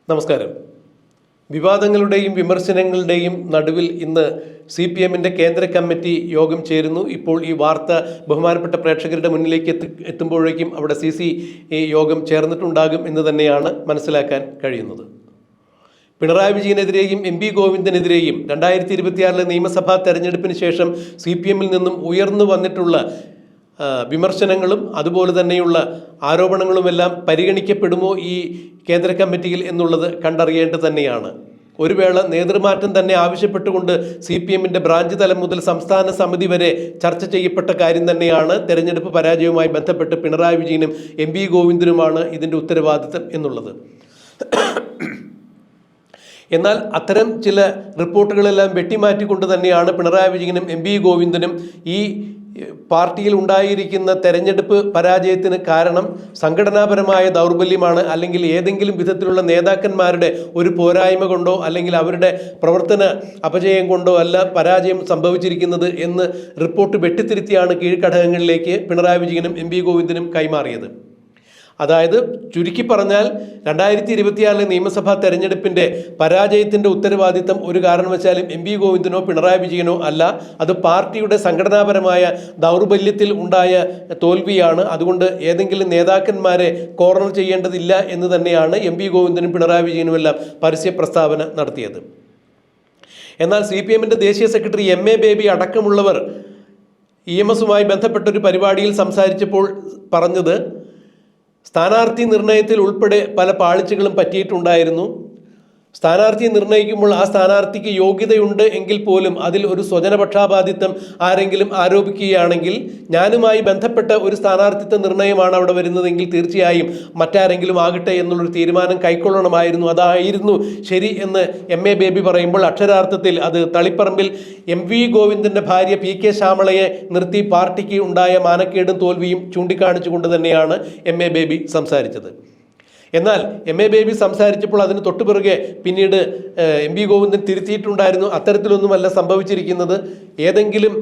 നമസ്കാരം. വിവാദങ്ങളുടെയും വിമർശനങ്ങളുടെയും നടുവിൽ ഇന്ന് CPM-ന്റെ കേന്ദ്ര കമ്മിറ്റി യോഗം ചേരുന്നു. ഇപ്പോൾ ഈ വാർത്ത ബഹുമാനപ്പെട്ട പ്രേക്ഷകരുടെ മുന്നിലേക്ക് എത്തുമ്പോഴേക്കും അവിടെ CC യോഗം ചേർന്നിട്ടുണ്ടാകും എന്ന് തന്നെയാണ് മനസ്സിലാക്കാൻ കഴിയുന്നത്. പിണറായി വിജയനെതിരെയും MP ഗോവിന്ദനെതിരെയും 2026 നിയമസഭാ തെരഞ്ഞെടുപ്പിന് ശേഷം CPM-ൽ നിന്നും ഉയർന്നു വന്നിട്ടുള്ള വിമർശനങ്ങളും അതുപോലെ തന്നെയുള്ള ആരോപണങ്ങളുമെല്ലാം പരിഗണിക്കപ്പെടുമോ ഈ കേന്ദ്ര കമ്മിറ്റിയിൽ എന്നുള്ളത് കണ്ടറിയേണ്ടത് തന്നെയാണ്. ഒരു വേള നേതൃമാറ്റം തന്നെ ആവശ്യപ്പെട്ടുകൊണ്ട് CPM-ന്റെ ബ്രാഞ്ച് തലം മുതൽ സംസ്ഥാന സമിതി വരെ ചർച്ച ചെയ്യപ്പെട്ട കാര്യം തന്നെയാണ് തെരഞ്ഞെടുപ്പ് പരാജയവുമായി ബന്ധപ്പെട്ട് പിണറായി വിജയനും MP ഗോവിന്ദനുമാണ് ഇതിൻ്റെ ഉത്തരവാദിത്തം എന്നുള്ളത്. എന്നാൽ അത്തരം ചില റിപ്പോർട്ടുകളെല്ലാം വെട്ടിമാറ്റിക്കൊണ്ട് തന്നെയാണ് പിണറായി വിജയനും MP ഗോവിന്ദനും ഈ പാർട്ടിയിൽ ഉണ്ടായിരിക്കുന്ന തെരഞ്ഞെടുപ്പ് പരാജയത്തിന് കാരണം സംഘടനാപരമായ ദൗർബല്യമാണ്, അല്ലെങ്കിൽ ഏതെങ്കിലും വിധത്തിലുള്ള നേതാക്കന്മാരുടെ ഒരു പോരായ്മ കൊണ്ടോ അല്ലെങ്കിൽ അവരുടെ പ്രവർത്തന അപജയം കൊണ്ടോ അല്ല പരാജയം സംഭവിച്ചിരിക്കുന്നത് എന്ന് റിപ്പോർട്ട് വെട്ടിത്തിരുത്തിയാണ് കീഴ്ഘടകങ്ങളിലേക്ക് പിണറായി വിജയനും MP ഗോവിന്ദനും കൈമാറിയത്. അതായത് ചുരുക്കി പറഞ്ഞാൽ 2026 നിയമസഭാ തെരഞ്ഞെടുപ്പിൻ്റെ പരാജയത്തിൻ്റെ ഉത്തരവാദിത്തം ഒരു കാരണവശാലും MP ഗോവിന്ദനോ പിണറായി വിജയനോ അല്ല, അത് പാർട്ടിയുടെ സംഘടനാപരമായ ദൗർബല്യത്തിൽ ഉണ്ടായ തോൽവിയാണ്. അതുകൊണ്ട് ഏതെങ്കിലും നേതാക്കന്മാരെ കോർണർ ചെയ്യേണ്ടതില്ല എന്ന് തന്നെയാണ് MP ഗോവിന്ദനും പിണറായി വിജയനുമെല്ലാം പരസ്യ പ്രസ്താവന നടത്തിയത്. എന്നാൽ CPM-ന്റെ ദേശീയ സെക്രട്ടറി MA ബേബി അടക്കമുള്ളവർ EMS-മായി ബന്ധപ്പെട്ടൊരു പരിപാടിയിൽ സംസാരിച്ചപ്പോൾ പറഞ്ഞത്, സ്ഥാനാർത്ഥി നിർണയത്തിൽ ഉൾപ്പെടെ പല പാളിച്ചകളും പറ്റിയിട്ടുണ്ടായിരുന്നു. സ്ഥാനാർത്ഥി നിർണയിക്കുമ്പോൾ ആ സ്ഥാനാർത്ഥിക്ക് യോഗ്യതയുണ്ട് എങ്കിൽ പോലും അതിൽ ഒരു സ്വജനപക്ഷാപാതിത്വം ആരെങ്കിലും ആരോപിക്കുകയാണെങ്കിൽ ഞാനുമായി ബന്ധപ്പെട്ട ഒരു സ്ഥാനാർത്ഥിത്വ നിർണയമാണ് അവിടെ വരുന്നതെങ്കിൽ തീർച്ചയായും മറ്റാരെങ്കിലും ആകട്ടെ എന്നുള്ളൊരു തീരുമാനം കൈക്കൊള്ളണമായിരുന്നു, അതായിരുന്നു ശരി എന്ന് MA ബേബി പറയുമ്പോൾ അക്ഷരാർത്ഥത്തിൽ അത് തളിപ്പറമ്പിൽ MV ഗോവിന്ദൻ്റെ ഭാര്യ PK ശ്യാമളയെ നിർത്തി പാർട്ടിക്ക് ഉണ്ടായ മാനക്കേടും തോൽവിയും ചൂണ്ടിക്കാണിച്ചുകൊണ്ട് തന്നെയാണ് MA ബേബി സംസാരിച്ചത്. എന്നാൽ MA ബേബി സംസാരിച്ചപ്പോൾ അതിന് തൊട്ടുപിറകെ പിന്നീട് MP ഗോവിന്ദൻ തിരുത്തിയിട്ടുണ്ടായിരുന്നു. അത്തരത്തിലൊന്നുമല്ല സംഭവിച്ചിരിക്കുന്നത്. ഏതെങ്കിലും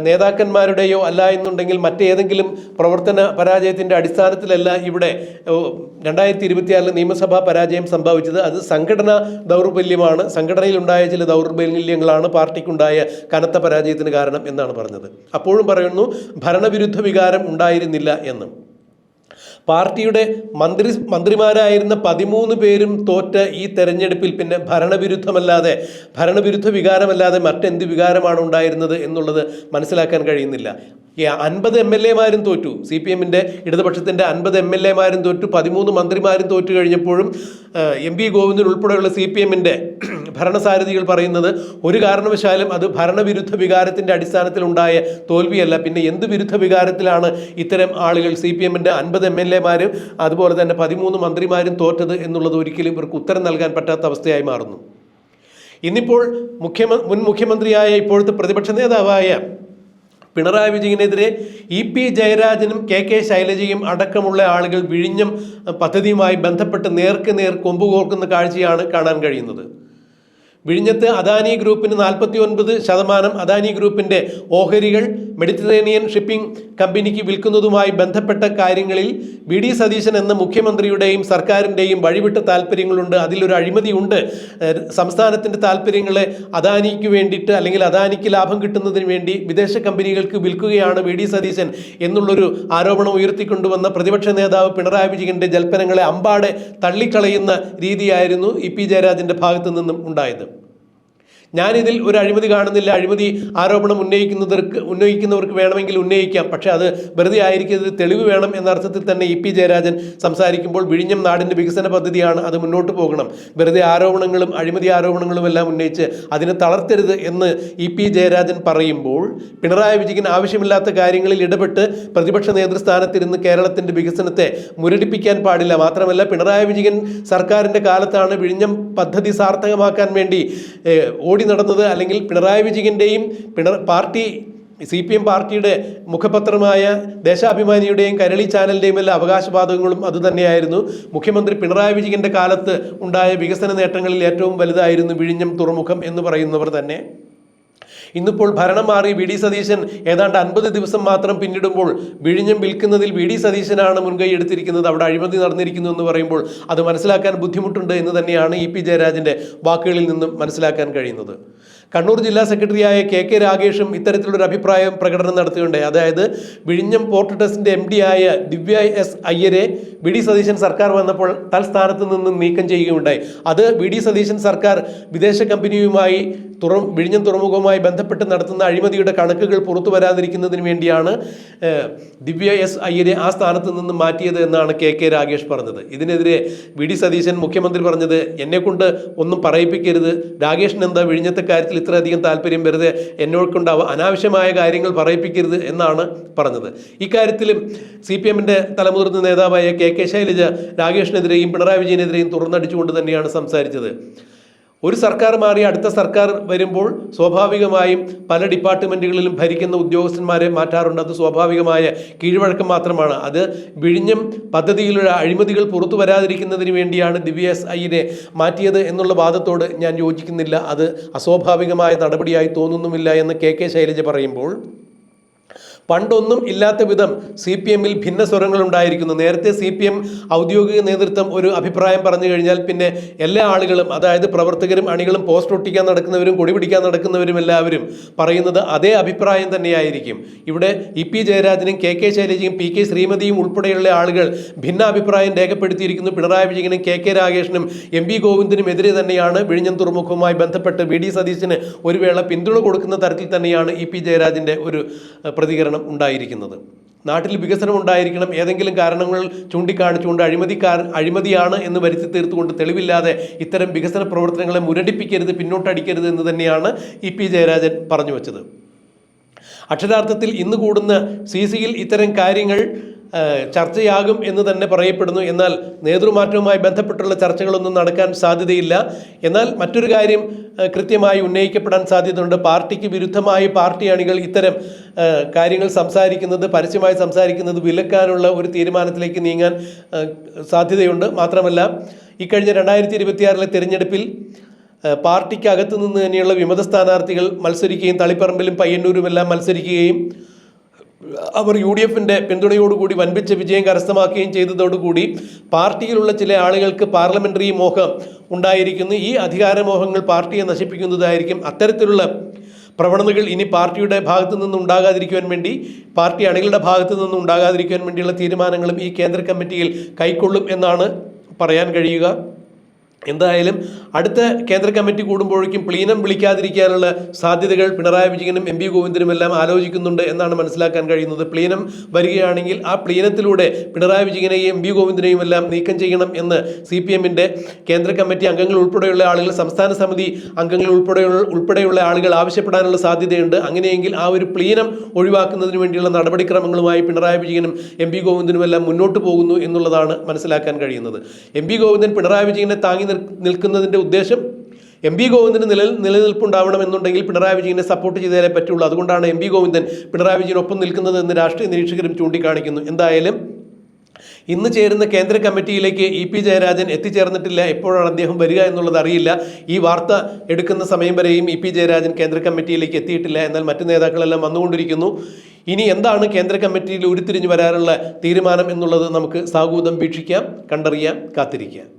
നേതാക്കന്മാരുടെയോ അല്ല എന്നുണ്ടെങ്കിൽ മറ്റേതെങ്കിലും പ്രവർത്തന പരാജയത്തിൻ്റെ അടിസ്ഥാനത്തിലല്ല ഇവിടെ 2026 നിയമസഭാ പരാജയം സംഭവിച്ചത്. അത് സംഘടനാ ദൗർബല്യമാണ്, സംഘടനയിലുണ്ടായ ചില ദൗർബല്യങ്ങളാണ് പാർട്ടിക്കുണ്ടായ കനത്ത പരാജയത്തിന് കാരണം എന്നാണ് പറഞ്ഞത്. അപ്പോഴും പറയുന്നു ഭരണവിരുദ്ധ വികാരം ഉണ്ടായിരുന്നില്ല എന്നും. പാർട്ടിയുടെ മന്ത്രിമാരായിരുന്ന 13 പേരും തോറ്റ ഈ തെരഞ്ഞെടുപ്പിൽ പിന്നെ ഭരണവിരുദ്ധ വികാരമല്ലാതെ മറ്റെന്ത് വികാരമാണ് ഉണ്ടായിരുന്നത് എന്നുള്ളത് മനസ്സിലാക്കാൻ കഴിയുന്നില്ല. 50 MLA-മാരും തോറ്റു, CPM-ന്റെ ഇടതുപക്ഷത്തിൻ്റെ 50 MLA-മാരും തോറ്റു, 13 മന്ത്രിമാരും തോറ്റു കഴിഞ്ഞപ്പോഴും MP ഗോവിന്ദൻ ഉൾപ്പെടെയുള്ള CPM-ന്റെ ഭരണസാരഥികൾ പറയുന്നത് ഒരു കാരണവശാലും അത് ഭരണവിരുദ്ധ വികാരത്തിൻ്റെ അടിസ്ഥാനത്തിലുണ്ടായ തോൽവിയല്ല, പിന്നെ എന്ത് വിരുദ്ധ വികാരത്തിലാണ് ഇത്തരം ആളുകൾ CPM-ന്റെ 50 MLA-മാരും അതുപോലെ തന്നെ 13 മന്ത്രിമാരും തോറ്റത് എന്നുള്ളത് ഒരിക്കലും ഇവർക്ക് ഉത്തരം നൽകാൻ പറ്റാത്ത അവസ്ഥയായി മാറുന്നു. ഇന്നിപ്പോൾ മുൻ മുഖ്യമന്ത്രിയായ ഇപ്പോഴത്തെ പ്രതിപക്ഷ നേതാവായ പിണറായി വിജയനെതിരെ EP ജയരാജനും KK ശൈലജയും അടക്കമുള്ള ആളുകൾ വിഴിഞ്ഞം പദ്ധതിയുമായി ബന്ധപ്പെട്ട് നേർക്ക് നേർ കൊമ്പുകോർക്കുന്ന കാഴ്ചയാണ് കാണാൻ കഴിയുന്നത്. വിഴിഞ്ഞത്ത് അദാനി ഗ്രൂപ്പിന് 49% അദാനി ഗ്രൂപ്പിൻ്റെ ഓഹരികൾ മെഡിറ്ററേനിയൻ ഷിപ്പിംഗ് കമ്പനിക്ക് വിൽക്കുന്നതുമായി ബന്ധപ്പെട്ട കാര്യങ്ങളിൽ VD സതീശൻ എന്ന മുഖ്യമന്ത്രിയുടെയും സർക്കാരിൻ്റെയും വഴിവിട്ട താല്പര്യങ്ങളുണ്ട്, അതിലൊരു അഴിമതിയുണ്ട്. സംസ്ഥാനത്തിൻ്റെ താല്പര്യങ്ങളെ അദാനിക്ക് വേണ്ടിയിട്ട് അല്ലെങ്കിൽ അദാനിക്ക് ലാഭം കിട്ടുന്നതിന് വേണ്ടി വിദേശ കമ്പനികൾക്ക് വിൽക്കുകയാണ് VD സതീശൻ എന്നുള്ളൊരു ആരോപണം ഉയർത്തിക്കൊണ്ടുവന്ന പ്രതിപക്ഷ നേതാവ് പിണറായി വിജയൻ്റെ ജൽപ്പനങ്ങളെ അമ്പാടെ തള്ളിക്കളയുന്ന രീതിയായിരുന്നു EP ജയരാജൻ്റെ ഭാഗത്തു നിന്നും ഉണ്ടായത്. ഞാനിതിൽ ഒരു അഴിമതി കാണുന്നില്ല. അഴിമതി ആരോപണം ഉന്നയിക്കുന്നവർക്ക് വേണമെങ്കിൽ ഉന്നയിക്കാം, പക്ഷേ അത് വെറുതെ ആയിരിക്കും, തെളിവ് വേണം എന്ന അർത്ഥത്തിൽ തന്നെ EP ജയരാജൻ സംസാരിക്കുമ്പോൾ വിഴിഞ്ഞം നാടിൻ്റെ വികസന പദ്ധതിയാണ്, അത് മുന്നോട്ട് പോകണം, വെറുതെ ആരോപണങ്ങളും അഴിമതി ആരോപണങ്ങളും എല്ലാം ഉന്നയിച്ച് അതിനെ തളർത്തരുത് എന്ന് EP ജയരാജൻ പറയുമ്പോൾ പിണറായി വിജയൻ ആവശ്യമില്ലാത്ത കാര്യങ്ങളിൽ ഇടപെട്ട് പ്രതിപക്ഷ നേതൃസ്ഥാനത്തിരുന്ന് കേരളത്തിൻ്റെ വികസനത്തെ മുരടിപ്പിക്കാൻ പാടില്ല. മാത്രമല്ല പിണറായി വിജയൻ സർക്കാരിൻ്റെ കാലത്താണ് വിഴിഞ്ഞം പദ്ധതി സാർത്ഥകമാക്കാൻ വേണ്ടി ഓടി നടന്നത്, അല്ലെങ്കിൽ പിണറായി വിജയൻ്റെയും CPM പാർട്ടിയുടെ മുഖപത്രമായ ദേശാഭിമാനിയുടെയും കൈരളി ചാനലിൻ്റെയും എല്ലാ അവകാശവാദങ്ങളും അതുതന്നെയായിരുന്നു. മുഖ്യമന്ത്രി പിണറായി വിജയൻ്റെ കാലത്ത് ഉണ്ടായ വികസന നേട്ടങ്ങളിൽ ഏറ്റവും വലുതായിരുന്നു വിഴിഞ്ഞം തുറമുഖം എന്ന് പറയുന്നവർ തന്നെ. ഇന്നിപ്പോൾ ഭരണം മാറി വി ഡി സതീശൻ ഏതാണ്ട് 50 ദിവസം മാത്രം പിന്നിടുമ്പോൾ വിഴിഞ്ഞം വിൽക്കുന്നതിൽ വി ഡി സതീശനാണ് മുൻകൈ എടുത്തിരിക്കുന്നത്, അവിടെ അഴിമതി നടന്നിരിക്കുന്നു എന്ന് പറയുമ്പോൾ അത് മനസ്സിലാക്കാൻ ബുദ്ധിമുട്ടുണ്ട് എന്ന് തന്നെയാണ് ഇ പി ജയരാജൻ്റെ വാക്കുകളിൽ നിന്നും മനസ്സിലാക്കാൻ കഴിയുന്നത്. കണ്ണൂർ ജില്ലാ സെക്രട്ടറിയായ കെ രാഗേഷും ഇത്തരത്തിലൊരു അഭിപ്രായം പ്രകടനം നടത്തുകയുണ്ടായി. അതായത് വിഴിഞ്ഞം പോർട്ട് ട്രസ്റ്റിൻ്റെ MD ആയ ദിവ്യ എസ് അയ്യരെ വി ഡി സതീശൻ സർക്കാർ വന്നപ്പോൾ തൽസ്ഥാനത്ത് നിന്നും നീക്കം ചെയ്യുകയുണ്ടായി. അത് വി ഡി സതീശൻ സർക്കാർ വിദേശ കമ്പനിയുമായി വിഴിഞ്ഞം തുറമുഖവുമായി ബന്ധപ്പെട്ട് നടത്തുന്ന അഴിമതിയുടെ കണക്കുകൾ പുറത്തു വരാതിരിക്കുന്നതിന് വേണ്ടിയാണ് ദിവ്യ എസ് അയ്യരെ ആ സ്ഥാനത്ത് നിന്നും മാറ്റിയത് എന്നാണ് കെ രാഗേഷ് പറഞ്ഞത്. ഇതിനെതിരെ വി ഡി സതീശൻ മുഖ്യമന്ത്രി പറഞ്ഞത്, എന്നെക്കൊണ്ട് ഒന്നും പറയിപ്പിക്കരുത്, രാഗേഷിന് എന്താ വിഴിഞ്ഞത്തെ കാര്യത്തിൽ ഇത്രയധികം താല്പര്യം, വെറുതെ എന്നോട് കൊണ്ട് അനാവശ്യമായ കാര്യങ്ങൾ പറയിപ്പിക്കരുത് എന്നാണ് പറഞ്ഞത്. ഇക്കാര്യത്തിലും CPM-ന്റെ തലമുതിർന്ന നേതാവായ കെ ശൈലജ രാഗേഷിനെതിരെയും പിണറായി വിജയനെതിരെയും തുറന്നടിച്ചുകൊണ്ട് തന്നെയാണ് സംസാരിച്ചത്. ഒരു സർക്കാർ മാറി അടുത്ത സർക്കാർ വരുമ്പോൾ സ്വാഭാവികമായും പല ഡിപ്പാർട്ട്മെൻറ്റുകളിലും ഭരിക്കുന്ന ഉദ്യോഗസ്ഥന്മാരെ മാറ്റാറുണ്ട്. അത് സ്വാഭാവികമായ കീഴ്വഴക്കം മാത്രമാണ്. അത് വിഴിഞ്ഞം പദ്ധതിയിലുള്ള അഴിമതികൾ പുറത്തു വരാതിരിക്കുന്നതിന് വേണ്ടിയാണ് ദിവ്യ എസ് അയ്യരെ മാറ്റിയത് എന്നുള്ള വാദത്തോട് ഞാൻ യോജിക്കുന്നില്ല. അത് അസ്വാഭാവികമായ നടപടിയായി തോന്നുന്നുമില്ല എന്ന് കെ ശൈലജ പറയുമ്പോൾ, പണ്ടൊന്നും ഇല്ലാത്ത വിധം CPM-ൽ ഭിന്ന സ്വരങ്ങൾ ഉണ്ടായിരിക്കുന്നു. നേരത്തെ CPM ഔദ്യോഗിക നേതൃത്വം ഒരു അഭിപ്രായം പറഞ്ഞു കഴിഞ്ഞാൽ പിന്നെ എല്ലാ ആളുകളും, അതായത് പ്രവർത്തകരും അണികളും പോസ്റ്റ് ഒട്ടിക്കാൻ നടക്കുന്നവരും കൊടി പിടിക്കാൻ നടക്കുന്നവരും എല്ലാവരും പറയുന്നത് അതേ അഭിപ്രായം തന്നെയായിരിക്കും. ഇവിടെ ഇ പി ജയരാജനും കെ ശൈലജയും PK ശ്രീമതിയും ഉൾപ്പെടെയുള്ള ആളുകൾ ഭിന്നാഭിപ്രായം രേഖപ്പെടുത്തിയിരിക്കുന്നു. പിണറായി വിജയനും കെ രാഗേഷിനും MV ഗോവിന്ദനും എതിരെ തന്നെയാണ് വിഴിഞ്ഞം തുറമുഖവുമായി ബന്ധപ്പെട്ട് വി ഡി സതീശന് ഒരു വേള പിന്തുണ കൊടുക്കുന്ന തരത്തിൽ തന്നെയാണ് ഇ പി ജയരാജൻ്റെ ഒരു പ്രതികരണം ഉണ്ടായിരിക്കുന്നത്. നാട്ടിൽ വികസനം ഉണ്ടായിരിക്കണം, ഏതെങ്കിലും കാരണങ്ങൾ ചൂണ്ടിക്കാണിച്ചുകൊണ്ട് അഴിമതിയാണ് എന്ന് വരുത്തി തീർത്തുകൊണ്ട് തെളിവില്ലാതെ ഇത്തരം വികസന പ്രവർത്തനങ്ങളെ മുരടിപ്പിക്കരുത്, പിന്നോട്ടടിക്കരുത് എന്ന് തന്നെയാണ് ഇ പി ജയരാജൻ പറഞ്ഞു വച്ചത്. അക്ഷരാർത്ഥത്തിൽ ഇന്ന് കൂടുന്ന CC-യിൽ ഇത്തരം കാര്യങ്ങൾ ചർച്ചയാകും എന്ന് തന്നെ പറയപ്പെടുന്നു. എന്നാൽ നേതൃമാറ്റവുമായി ബന്ധപ്പെട്ടുള്ള ചർച്ചകളൊന്നും നടക്കാൻ സാധ്യതയില്ല. എന്നാൽ മറ്റൊരു കാര്യം കൃത്യമായി ഉന്നയിക്കപ്പെടാൻ സാധ്യതയുണ്ട്. പാർട്ടിക്ക് വിരുദ്ധമായി പാർട്ടി അണികൾ ഇത്തരം കാര്യങ്ങൾ സംസാരിക്കുന്നത്, പരസ്യമായി സംസാരിക്കുന്നത് വിലക്കാനുള്ള ഒരു തീരുമാനത്തിലേക്ക് നീങ്ങാൻ സാധ്യതയുണ്ട്. മാത്രമല്ല, ഇക്കഴിഞ്ഞ 2026 തിരഞ്ഞെടുപ്പിൽ പാർട്ടിക്ക് അകത്തു നിന്ന് തന്നെയുള്ള വിമത സ്ഥാനാർത്ഥികൾ മത്സരിക്കുകയും തളിപ്പറമ്പിലും പയ്യന്നൂരുമെല്ലാം മത്സരിക്കുകയും അവർ UDF-ന്റെ പിന്തുണയോടുകൂടി വൻപിച്ച വിജയം കരസ്ഥമാക്കുകയും ചെയ്തതോടുകൂടി പാർട്ടിയിലുള്ള ചില ആളുകൾക്ക് പാർലമെന്ററി മോഹം ഉണ്ടായിരിക്കുന്നു. ഈ അധികാരമോഹങ്ങൾ പാർട്ടിയെ നശിപ്പിക്കുന്നതായിരിക്കും. അത്തരത്തിലുള്ള പ്രവണതകൾ ഇനി പാർട്ടിയുടെ ഭാഗത്തു നിന്നും ഉണ്ടാകാതിരിക്കുവാൻ വേണ്ടി, പാർട്ടി അണികളുടെ ഭാഗത്തു നിന്നും ഉണ്ടാകാതിരിക്കുവാൻ വേണ്ടിയുള്ള തീരുമാനങ്ങളും ഈ കേന്ദ്ര കമ്മിറ്റിയിൽ കൈക്കൊള്ളും എന്നാണ് പറയാൻ കഴിയുക. എന്തായാലും അടുത്ത കേന്ദ്ര കമ്മിറ്റി കൂടുമ്പോഴേക്കും പ്ലീനം വിളിക്കാതിരിക്കാനുള്ള സാധ്യതകൾ പിണറായി വിജയനും MV ഗോവിന്ദനും എല്ലാം ആലോചിക്കുന്നുണ്ട് എന്നാണ് മനസ്സിലാക്കാൻ കഴിയുന്നത്. പ്ലീനം വരികയാണെങ്കിൽ ആ പ്ലീനത്തിലൂടെ പിണറായി വിജയനെയും MV ഗോവിന്ദനെയും എല്ലാം നീക്കം ചെയ്യണം എന്ന് CPM-ന്റെ കേന്ദ്ര കമ്മിറ്റി അംഗങ്ങൾ ഉൾപ്പെടെയുള്ള ആളുകൾ, സംസ്ഥാന സമിതി അംഗങ്ങൾ ഉൾപ്പെടെയുള്ള ആളുകൾ ആവശ്യപ്പെടാനുള്ള സാധ്യതയുണ്ട്. അങ്ങനെയെങ്കിൽ ആ ഒരു പ്ലീനം ഒഴിവാക്കുന്നതിന് വേണ്ടിയുള്ള നടപടിക്രമങ്ങളുമായി പിണറായി വിജയനും MV ഗോവിന്ദനും എല്ലാം മുന്നോട്ട് പോകുന്നു എന്നുള്ളതാണ് മനസ്സിലാക്കാൻ കഴിയുന്നത്. MV ഗോവിന്ദൻ പിണറായി വിജയനെ താങ്ങി നിൽക്കുന്നതിൻ്റെ ഉദ്ദേശം MV ഗോവിന്ദന് നിലനിൽപ്പുണ്ടാവണമെന്നുണ്ടെങ്കിൽ പിണറായി വിജയനെ സപ്പോർട്ട് ചെയ്താലേ പറ്റുള്ളൂ. അതുകൊണ്ടാണ് MV ഗോവിന്ദൻ പിണറായി വിജയനൊപ്പം നിൽക്കുന്നത് എന്ന് രാഷ്ട്രീയ നിരീക്ഷകരും ചൂണ്ടിക്കാണിക്കുന്നു. എന്തായാലും ഇന്ന് ചേരുന്ന കേന്ദ്ര കമ്മിറ്റിയിലേക്ക് ഇ പി ജയരാജൻ എത്തിച്ചേർന്നിട്ടില്ല. എപ്പോഴാണ് അദ്ദേഹം വരിക എന്നുള്ളത് അറിയില്ല. ഈ വാർത്ത എടുക്കുന്ന സമയം വരെയും ഇ പി ജയരാജൻ കേന്ദ്ര കമ്മിറ്റിയിലേക്ക് എത്തിയിട്ടില്ല. എന്നാൽ മറ്റു നേതാക്കളെല്ലാം വന്നുകൊണ്ടിരിക്കുന്നു. ഇനി എന്താണ് കേന്ദ്ര കമ്മിറ്റിയിൽ ഉരുത്തിരിഞ്ഞു വരാനുള്ള തീരുമാനം എന്നുള്ളത് നമുക്ക് സാഗൂതം വീക്ഷിക്കാം, കണ്ടറിയാം, കാത്തിരിക്കാം.